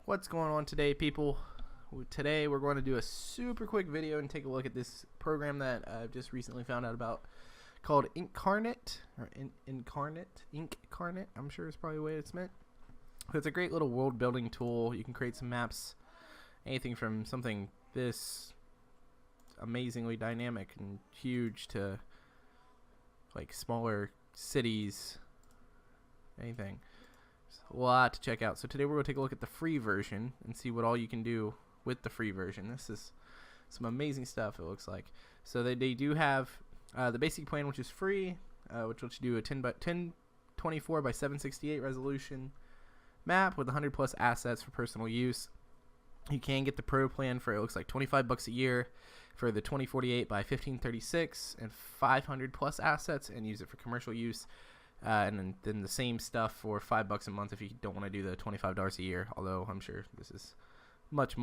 What's going on today, people? Today we're going to do a super quick video and take a look at this program that I've just recently found out about called Inkarnate, or Inkarnate. I'm sure it's probably the way it's meant. But it's a great little world building tool. You can create some maps, anything from something this amazingly dynamic and huge to like smaller cities, anything. A lot to check out. So today we're going to take a look at the free version and see what all you can do with the free version. This is some amazing stuff, it looks like. So they do have the basic plan, which is free, which lets you do a 1024 by 768 resolution map with 100 plus assets for personal use. You can get the pro plan for, it looks like, $25 a year for the 2048 by 1536 and 500 plus assets, and use it for commercial use. And then the same stuff for $5 a month if you don't want to do the $25 a year, although I'm sure this is much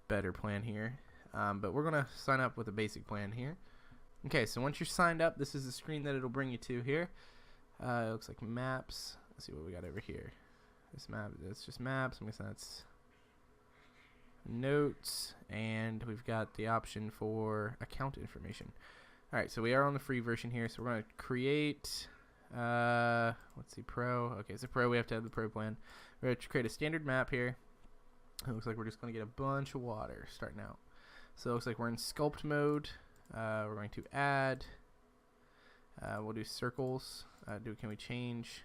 better plan here. But we're going to sign up with a basic plan here. Okay, so once you're signed up, this is the screen that it'll bring you to here. It looks like maps. Let's see what we got over here. This map, that's just maps. I'm guessing that's notes, and we've got the option for account information. Alright, so we are on the free version here, so we're going to create... let's see, pro. Okay, so pro, we have to have the pro plan. We're going to create a standard map here. It looks like we're just going to get a bunch of water starting out. So it looks like we're in sculpt mode. We're going to add. We'll do circles. Can we change?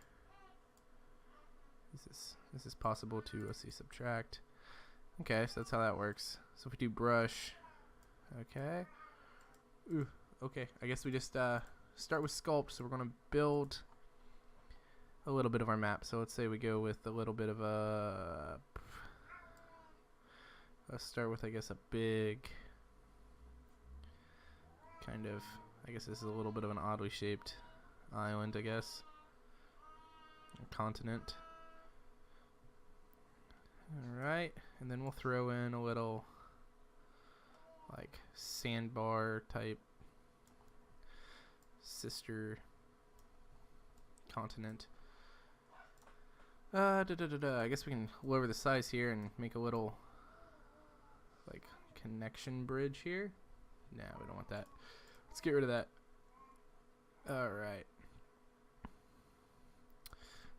This is possible to, let's see, subtract. Okay, so that's how that works. So if we do brush. Okay. Ooh, okay, I guess we just, start with sculpt, so we're going to build a little bit of our map. So let's say we go with a little bit of a, let's start with, I guess, a big kind of, I guess this is a little bit of an oddly shaped island, I guess, a continent. Alright, and then we'll throw in a little like sandbar type sister continent. I guess we can lower the size here and make a little like connection bridge here. Nah, we don't want that. Let's get rid of that. Alright.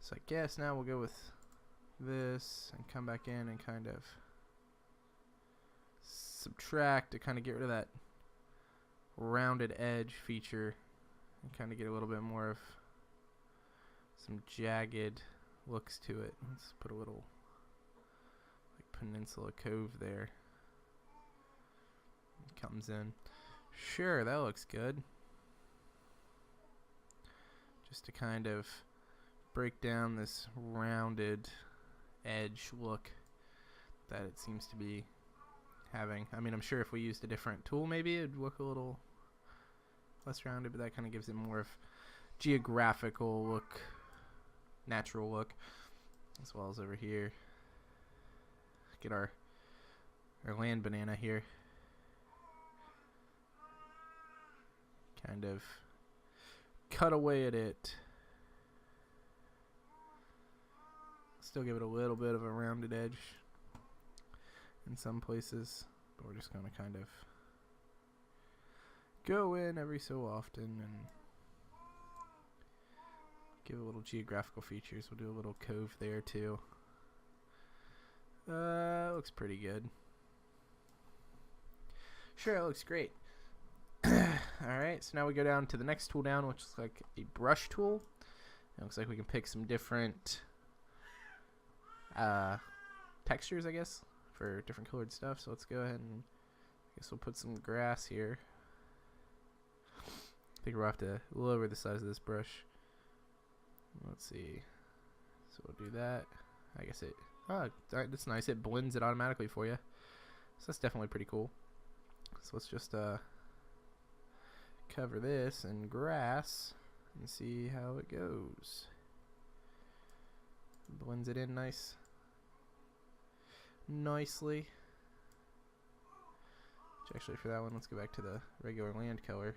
So I guess now we'll go with this and come back in and kind of subtract to kind of get rid of that rounded edge feature and kind of get a little bit more of some jagged looks to it. Let's put a little like peninsula cove there. It comes in. Sure, that looks good. Just to kind of break down this rounded edge look that it seems to be having. I mean, I'm sure if we used a different tool, maybe it'd look a little less rounded, but that kind of gives it more of geographical look, natural look, as well as over here. Get our land banana here. Kind of cut away at it. Still give it a little bit of a rounded edge in some places, but we're just going to kind of go in every so often and give a little geographical features. We'll do a little cove there too. Looks pretty good. Sure, it looks great. Alright, so now we go down to the next tool down, which is like a brush tool. It looks like we can pick some different textures, I guess, for different colored stuff. So let's go ahead and I guess we'll put some grass here. I think we'll have to lower the size of this brush. Let's see. So we'll do that. I guess it, oh, that's nice. It blends it automatically for you. So that's definitely pretty cool. So let's just cover this in grass and see how it goes. Blends it in nicely. Actually, for that one, let's go back to the regular land color.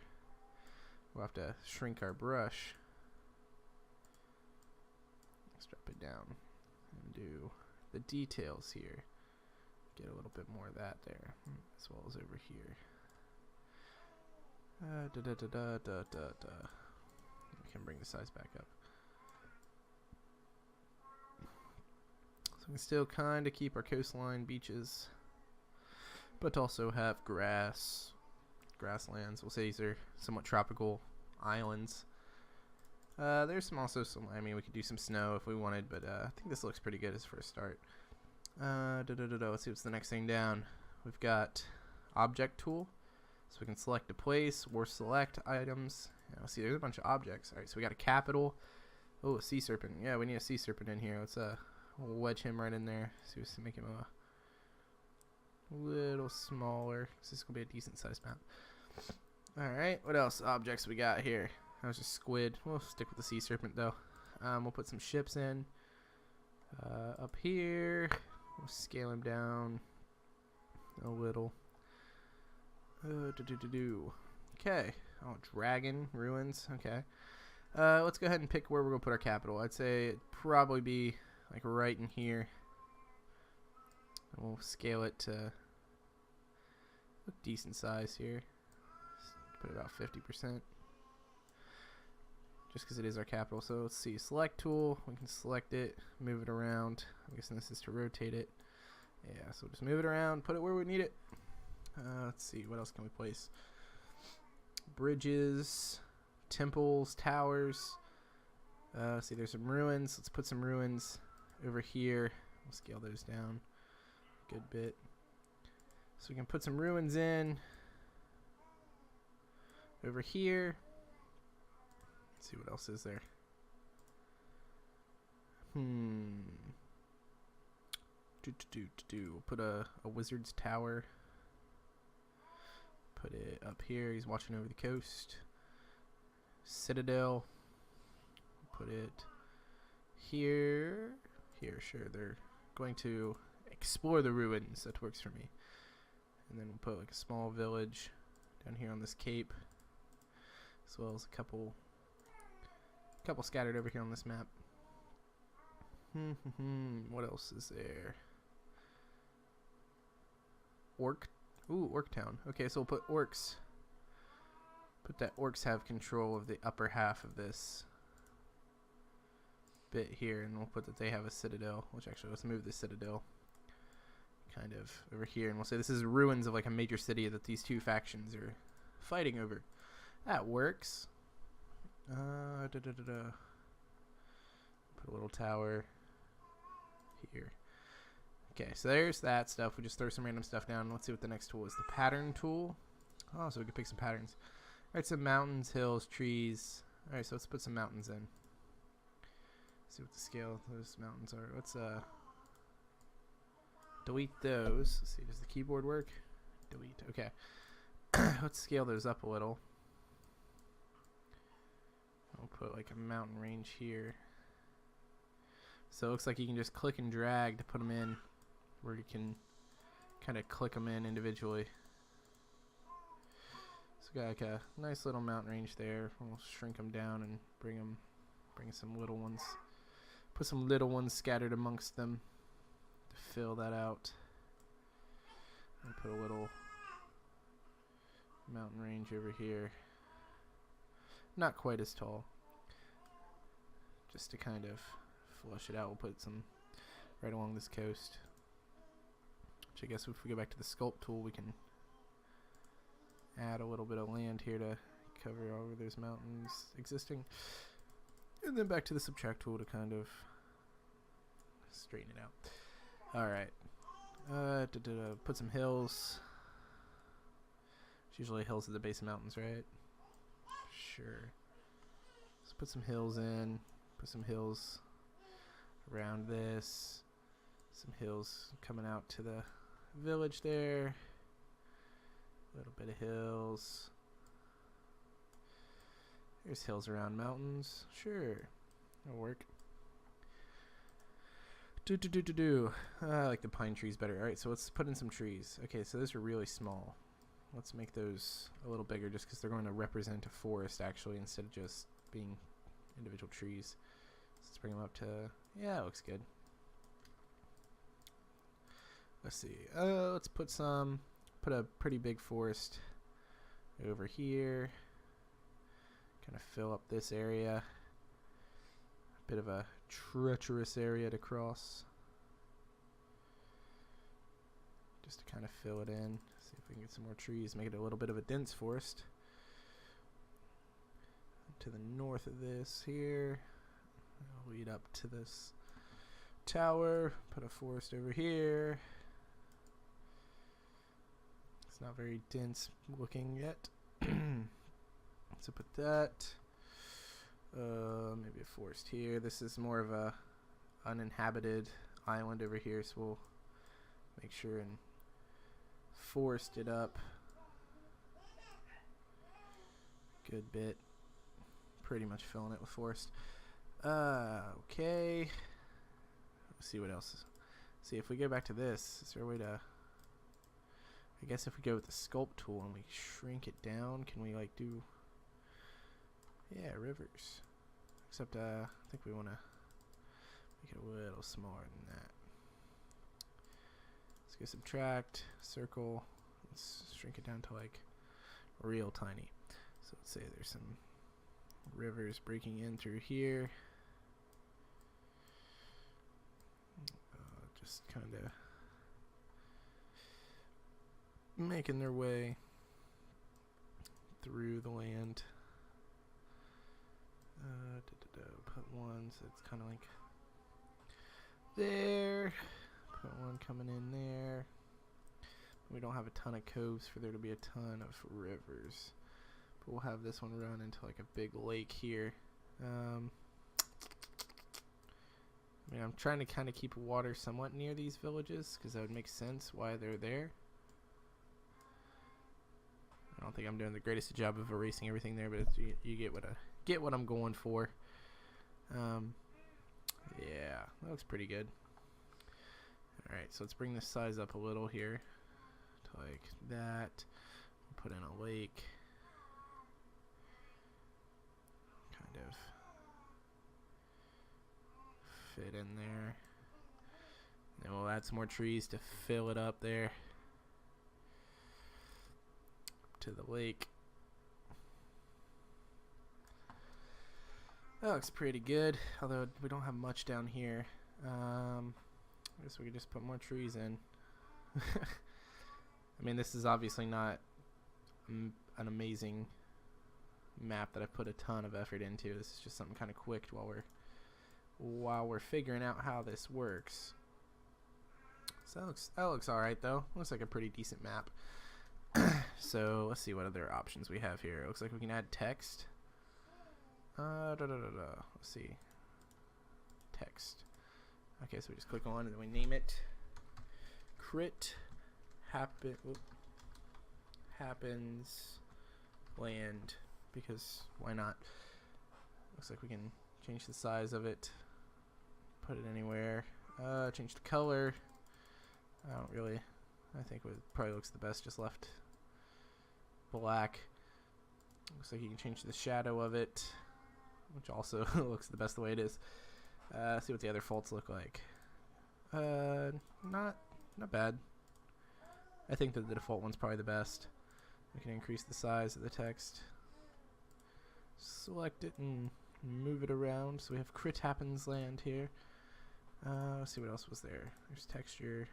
We'll have to shrink our brush. Let's drop it down and do the details here. Get a little bit more of that there, as well as over here. We can bring the size back up. So we can still kind of keep our coastline beaches, but also have grasslands. We'll say these are somewhat tropical islands. There's also some, I mean, we could do some snow if we wanted, but I think this looks pretty good as for a start. Let's see what's the next thing down. We've got object tool, so we can select a place or select items. See, there's a bunch of objects. Alright, so we got a capital. Oh, a sea serpent. Yeah, we need a sea serpent in here. Let's wedge him right in there. See, let's make him a little smaller. This is gonna be a decent sized map. Alright, what else objects we got here? That was just squid. We'll stick with the sea serpent though. We'll put some ships in. Up here, we'll scale him down a little. Okay. Oh, dragon ruins. Okay. Let's go ahead and pick where we're gonna put our capital. I'd say it'd probably be like right in here. And we'll scale it to a decent size here. Put about 50%. Just because it is our capital. So let's see, select tool, we can select it, move it around. I'm guessing this is to rotate it. Yeah, so just move it around, put it where we need it. Let's see, what else can we place? Bridges, temples, towers. See, there's some ruins. Let's put some ruins over here. We'll scale those down a good bit. So we can put some ruins in over here. Let's see what else is there. We'll put a wizard's tower. Put it up here. He's watching over the coast. Citadel. Put it here. Here, sure. They're going to explore the ruins. That works for me. And then we'll put like a small village down here on this cape, as well as a couple scattered over here on this map. What else is there? Orc Town. Okay, so we'll put orcs. Put that orcs have control of the upper half of this bit here, and we'll put that they have a citadel, which actually, let's move the citadel kind of over here, and we'll say this is ruins of like a major city that these two factions are fighting over. That works. Put a little tower here. Okay, so there's that stuff. We just throw some random stuff down. Let's see what the next tool is. The pattern tool. Oh, so we can pick some patterns. Alright, some mountains, hills, trees. Alright, so let's put some mountains in. See what the scale of those mountains are. Let's delete those. Let's see, does the keyboard work? Delete. Okay. Let's scale those up a little. I'll put like a mountain range here. So it looks like you can just click and drag to put them in, where you can kind of click them in individually. So got like a nice little mountain range there. We'll shrink them down and bring some little ones. Put some little ones scattered amongst them to fill that out. And put a little mountain range over here. Not quite as tall. Just to kind of flush it out, we'll put some right along this coast. Which I guess if we go back to the sculpt tool, we can add a little bit of land here to cover all of those mountains existing. And then back to the subtract tool to kind of straighten it out. Alright. Put some hills. It's usually hills at the base of mountains, right? Sure. Let's put some hills in. Put some hills around this. Some hills coming out to the village there. A little bit of hills. There's hills around mountains. Sure. That'll work. I like the pine trees better. Alright, so let's put in some trees. Okay, so those are really small. Let's make those a little bigger just because they're going to represent a forest actually instead of just being individual trees. So let's bring them up to, yeah, it looks good. Let's see. Let's put a pretty big forest over here. Kind of fill up this area. Bit of a treacherous area to cross. Just to kind of fill it in. See if we can get some more trees. Make it a little bit of a dense forest. To the north of this here. I'll lead up to this tower. Put a forest over here. It's not very dense looking yet. So put that. Maybe a forest here. This is more of a uninhabited island over here, so we'll make sure and forest it up good bit. Pretty much filling it with forest. Okay. Let's see what else. See if we go back to this. Is there a way to? I guess if we go with the sculpt tool and we shrink it down, can we like do? Yeah, rivers. Except I think we want to make it a little smaller than that. Let's go subtract, circle. Let's shrink it down to like real tiny. So let's say there's some rivers breaking in through here. Just kind of making their way through the land. Put one so it's kind of like there. Put one coming in there. We don't have a ton of coves for there to be a ton of rivers. But we'll have this one run into like a big lake here. I mean, I'm trying to kind of keep water somewhat near these villages because that would make sense why they're there. I don't think I'm doing the greatest job of erasing everything there, but it's, you get what I'm going for. Yeah, that looks pretty good. All right, so let's bring this size up a little here to like that. Put in a lake. Kind of fit in there. Then we'll add some more trees to fill it up there to the lake. That looks pretty good, although we don't have much down here. I guess we could just put more trees in. I mean, this is obviously not an amazing map that I put a ton of effort into. This is just something kind of quick while we're figuring out how this works. So that looks all right though. Looks like a pretty decent map. So let's see what other options we have here. It looks like we can add text. Let's see. Text. Okay, so we just click on and then we name it. Crit happens land, because why not? Looks like we can change the size of it. Put it anywhere. Change the color. I think it probably looks the best just left black. Looks like you can change the shadow of it, which also looks the best the way it is. See what the other faults look like. Not bad. I think that the default one's probably the best. We can increase the size of the text. Select it and move it around. So we have crit happens land here. Let's see what else was there. There's texture.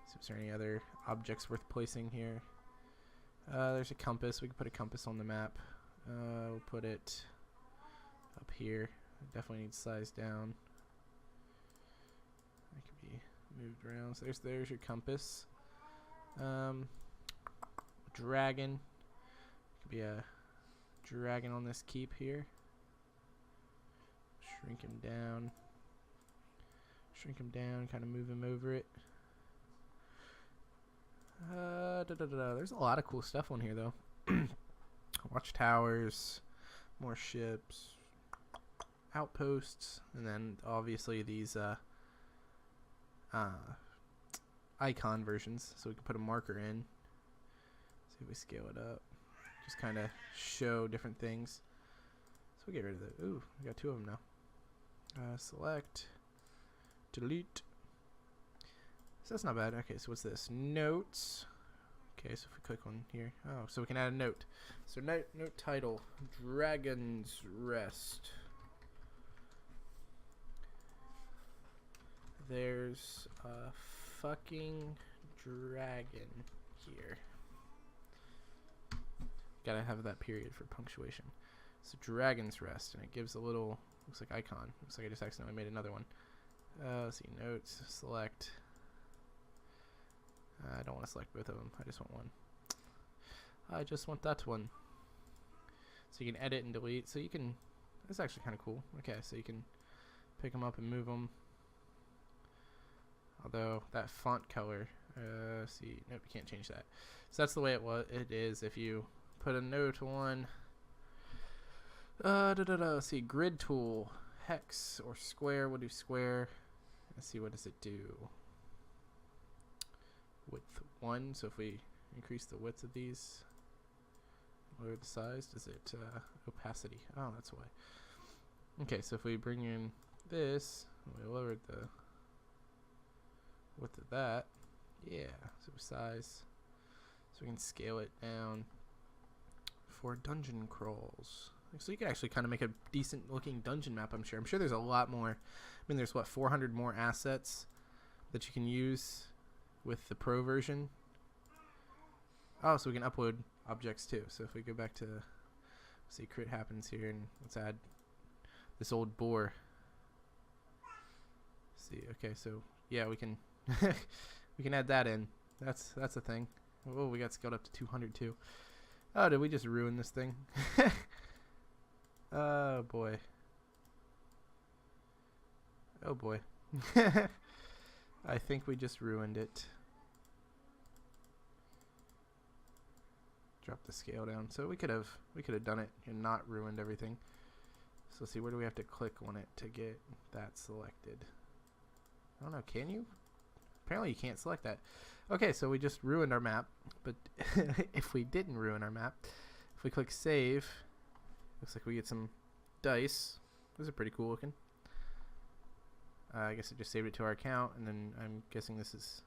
So is there any other objects worth placing here? There's a compass. We can put a compass on the map. We'll put it up here. It definitely needs size down. It can be moved around. So there's your compass. Dragon. Could be a dragon on this keep here. Shrink him down. Shrink him down. Kind of move him over it. There's a lot of cool stuff on here though. Watchtowers, more ships, outposts, and then obviously these icon versions, so we can put a marker in. See if we scale it up. Just kind of show different things. So we'll get rid of the. Ooh, we got two of them now. Select, delete. So that's not bad. Okay, so what's this? Notes. Okay, so if we click on here, oh, so we can add a note. So note title, Dragon's Rest. There's a fucking dragon here. Gotta have that period for punctuation. So Dragon's Rest, and it gives a little, looks like icon. Looks like I just accidentally made another one. Let's see, notes, select. I don't want to select both of them. I just want one. I just want that one. So you can edit and delete. So you can, that's actually kind of cool. Okay, so you can pick them up and move them. Although that font color, see, nope, you can't change that. So that's the way it is if you put a note on. Let's see, grid tool, hex or square. We'll do square. Let's see, what does it do? Width 1. So if we increase the width of these, lower the size, does it opacity? Oh, that's why. Okay, so if we bring in this, we lowered the width of that. Yeah, so size. So we can scale it down for dungeon crawls. So you can actually kind of make a decent looking dungeon map, I'm sure. I'm sure there's a lot more. I mean, there's what, 400 more assets that you can use with the pro version. Oh, so we can upload objects too. So if we go back to, see, crit happens here, and let's add this old boar. See, okay, so yeah, we can we can add that in. That's a thing. Oh, we got scaled up to 200 too. Oh, did we just ruin this thing? Oh boy. Oh boy. I think we just ruined it. Drop the scale down. So we could have done it and not ruined everything. So let's see, where do we have to click on it to get that selected? I don't know, can you? Apparently you can't select that. Okay, so we just ruined our map, but if we didn't ruin our map, if we click save, looks like we get some dice. Those are pretty cool looking. I guess it just saved it to our account, and then I'm guessing this is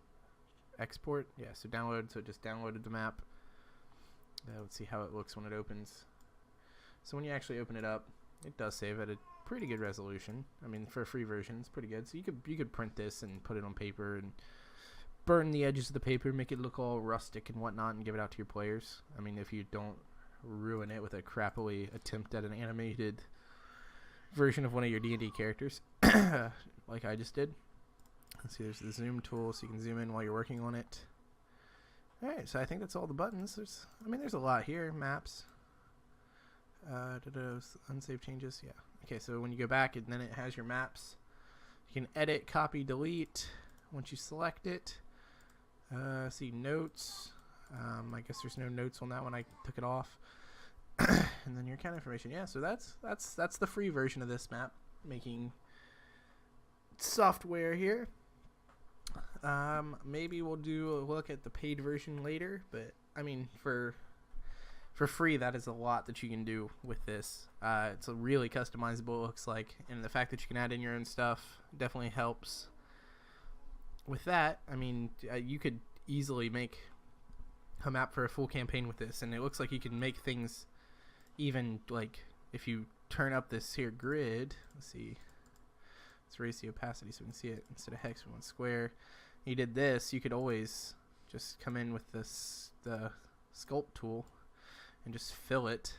export. Yeah, so download, so it just downloaded the map. Let's see how it looks when it opens. So when you actually open it up, it does save at a pretty good resolution. I mean, for a free version, it's pretty good. So you could print this and put it on paper and burn the edges of the paper, make it look all rustic and whatnot, and give it out to your players. I mean, if you don't ruin it with a crappily attempt at an animated version of one of your D&D characters, like I just did. Let's see, there's the zoom tool, so you can zoom in while you're working on it. All right, so I think that's all the buttons. There's a lot here. Maps. Unsaved changes. Yeah. Okay, so when you go back, and then it has your maps. You can edit, copy, delete once you select it. See notes. I guess there's no notes on that one. I took it off. And then your account information. Yeah, so that's the free version of this map making software here. Maybe we'll do a look at the paid version later, but I mean, for free, that is a lot that you can do with this. It's a really customizable, it looks like, and the fact that you can add in your own stuff definitely helps with that. I mean, you could easily make a map for a full campaign with this, and it looks like you can make things even, like, if you turn up this here grid. Let's see, let's raise the opacity so we can see it. Instead of hex, we want square. You did this, you could always just come in with this the sculpt tool and just fill it.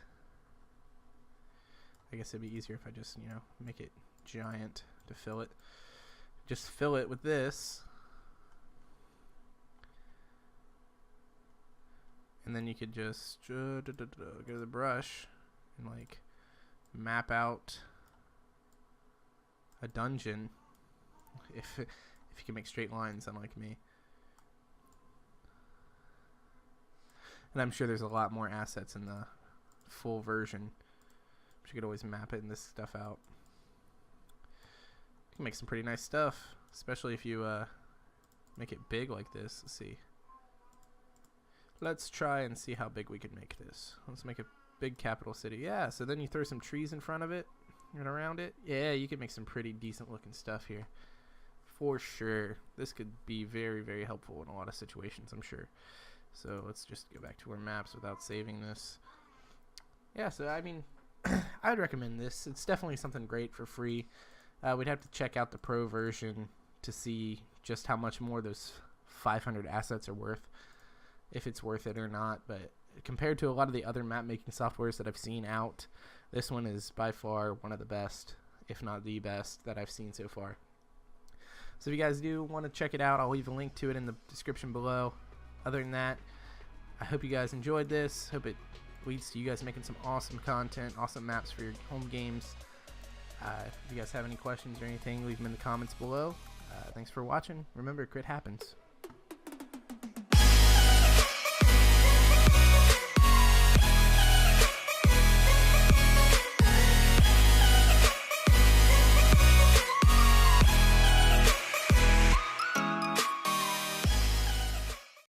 I guess it'd be easier if I just, make it giant to fill it. Just fill it with this, and then you could just go to the brush and like map out a dungeon if you can make straight lines, unlike me. And I'm sure there's a lot more assets in the full version, but you could always map it and this stuff out. You can make some pretty nice stuff, especially if you make it big like this. Let's see. Let's try and see how big we can make this. Let's make a big capital city. Yeah, so then you throw some trees in front of it and around it. Yeah, you can make some pretty decent looking stuff here. for sure. This could be very, very helpful in a lot of situations, I'm sure. So let's just go back to our maps without saving this. Yeah, so I mean, I'd recommend this. It's definitely something great for free. We'd have to check out the pro version to see just how much more those 500 assets are worth, if it's worth it or not. But compared to a lot of the other map making softwares that I've seen out, this one is by far one of the best, if not the best, that I've seen so far. So if you guys do want to check it out, I'll leave a link to it in the description below. Other than that, I hope you guys enjoyed this. Hope it leads to you guys making some awesome content, awesome maps for your home games. If you guys have any questions or anything, leave them in the comments below. Thanks for watching. Remember, crit happens.